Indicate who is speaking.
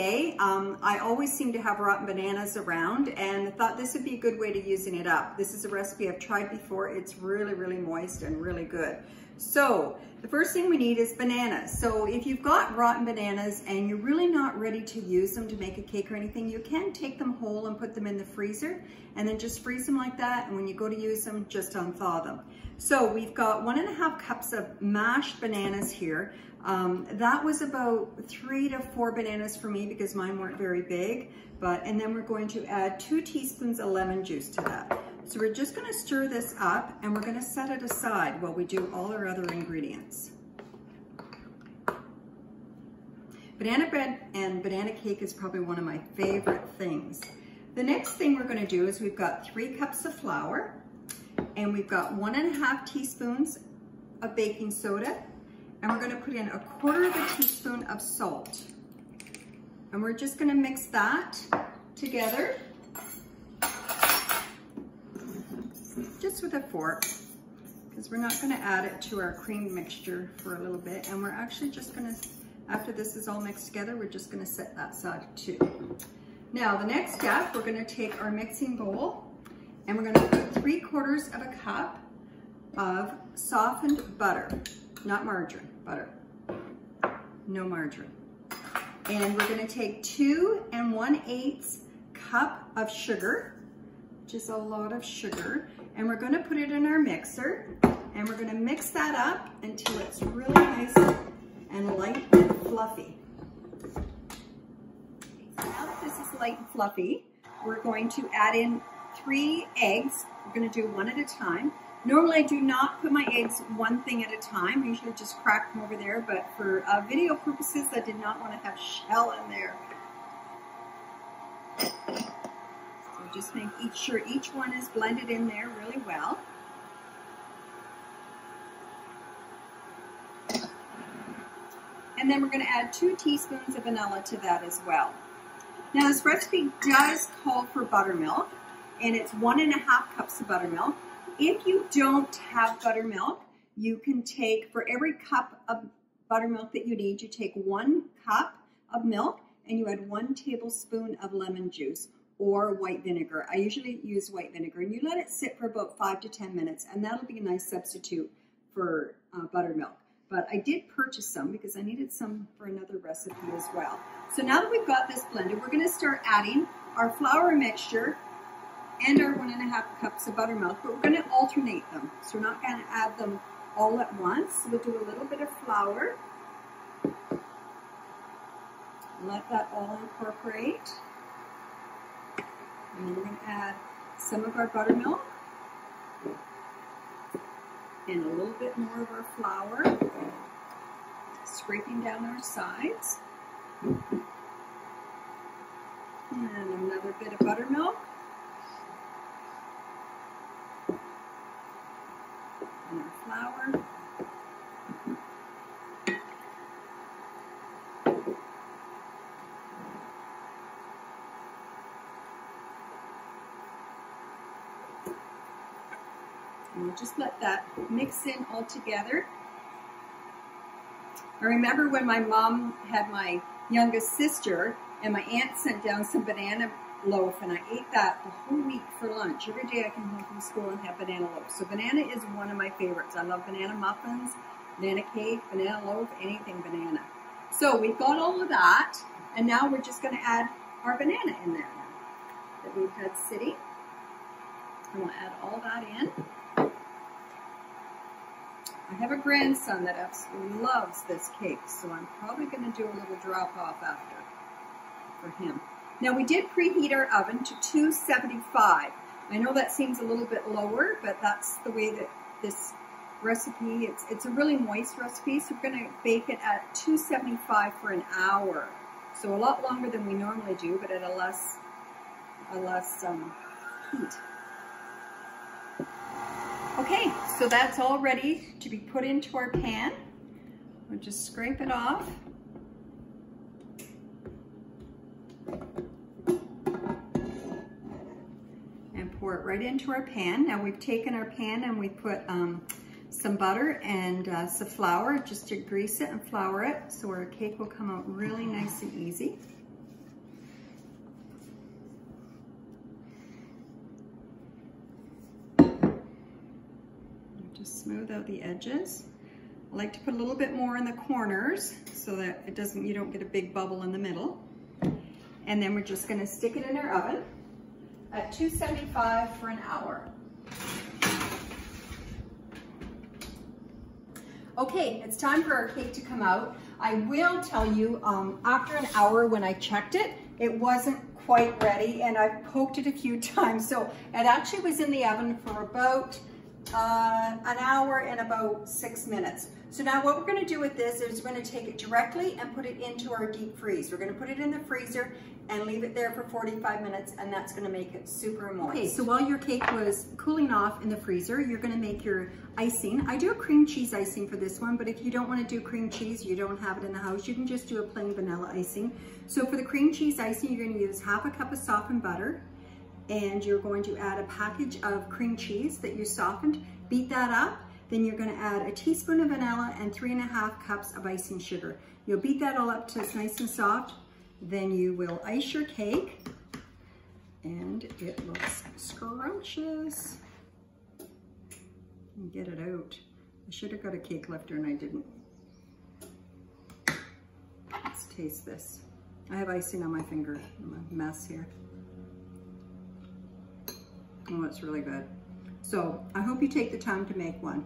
Speaker 1: day. I always seem to have rotten bananas around, and I thought this would be a good way to using it up. This is a recipe I've tried before. It's really, really moist and really good. So the first thing we need is bananas. So if you've got rotten bananas and you're really not ready to use them to make a cake or anything, you can take them whole and put them in the freezer and then just freeze them like that. And when you go to use them, just unthaw them. So we've got 1.5 cups of mashed bananas here. That was about 3 to 4 bananas for me because mine weren't very big. And then we're going to add 2 teaspoons of lemon juice to that. So we're just going to stir this up and we're going to set it aside while we do all our other ingredients. Banana bread and banana cake is probably one of my favorite things. The next thing we're going to do is we've got 3 cups of flour and we've got 1.5 teaspoons of baking soda, and we're going to put in 1/4 teaspoon of salt. And we're just going to mix that together just with a fork, because we're not going to add it to our cream mixture for a little bit. And we're actually just going to, after this is all mixed together, we're just going to set that aside too. Now the next step, we're going to take our mixing bowl and we're going to put 3/4 cup of softened butter, not margarine, butter, no margarine. And we're going to take 2 1/8 cup of sugar, which is a lot of sugar, and we're going to put it in our mixer and we're going to mix that up until it's really nice and light and fluffy. So now that this is light and fluffy, we're going to add in 3 eggs. We're going to do one at a time. Normally I do not put my eggs one thing at a time. I usually just crack them over there, but for video purposes, I did not want to have shell in there. So just make sure each one is blended in there really well. And then we're going to add 2 teaspoons of vanilla to that as well. Now this recipe does call for buttermilk, and it's 1.5 cups of buttermilk. If you don't have buttermilk, you can take, for every cup of buttermilk that you need, you take 1 cup of milk and you add 1 tablespoon of lemon juice or white vinegar. I usually use white vinegar, and you let it sit for about 5 to 10 minutes, and that'll be a nice substitute for buttermilk. But I did purchase some because I needed some for another recipe as well. So now that we've got this blended, we're going to start adding our flour mixture and our 1.5 cups of buttermilk, but we're going to alternate them. So we're not going to add them all at once. So we'll do a little bit of flour. Let that all incorporate. And then we're going to add some of our buttermilk and a little bit more of our flour, scraping down our sides. And another bit of buttermilk. And our flour. And we'll just let that mix in all together. I remember when my mom had my youngest sister, and my aunt sent down some banana loaf, and I ate that the whole week for lunch. Every day I come home from school and have banana loaf. So banana is one of my favorites. I love banana muffins, banana cake, banana loaf, anything banana. So we've got all of that, and now we're just going to add our banana in there now that we've had sitting. And we'll add all that in. I have a grandson that absolutely loves this cake, so I'm probably going to do a little drop off after for him. Now we did preheat our oven to 275. I know that seems a little bit lower, but that's the way that this recipe, it's a really moist recipe, so we're going to bake it at 275 for an hour. So a lot longer than we normally do, but at a less heat. Okay, so that's all ready to be put into our pan. We'll just scrape it off. And pour it right into our pan. Now we've taken our pan and we put some butter and some flour just to grease it and flour it, so our cake will come out really nice and easy. Just smooth out the edges. I like to put a little bit more in the corners so that it doesn't, you don't get a big bubble in the middle. And then we're just gonna stick it in our oven at 275 for an hour. Okay, it's time for our cake to come out. I will tell you, after an hour when I checked it, it wasn't quite ready, and I've poked it a few times. So it actually was in the oven for about an hour and about 6 minutes. So now what we're gonna do with this is we're gonna take it directly and put it into our deep freeze. We're gonna put it in the freezer and leave it there for 45 minutes, and that's gonna make it super moist. Okay, so while your cake was cooling off in the freezer, you're gonna make your icing. I do a cream cheese icing for this one, but if you don't wanna do cream cheese, you don't have it in the house, you can just do a plain vanilla icing. So for the cream cheese icing, you're gonna use half a cup of softened butter, and you're going to add a package of cream cheese that you softened, beat that up. Then you're gonna add a teaspoon of vanilla and 3½ cups of icing sugar. You'll beat that all up till it's nice and soft. Then you will ice your cake, and it looks scrumptious. And get it out. I should have got a cake lifter and I didn't. Let's taste this. I have icing on my finger. I'm a mess here. Oh, it's really good. So I hope you take the time to make one.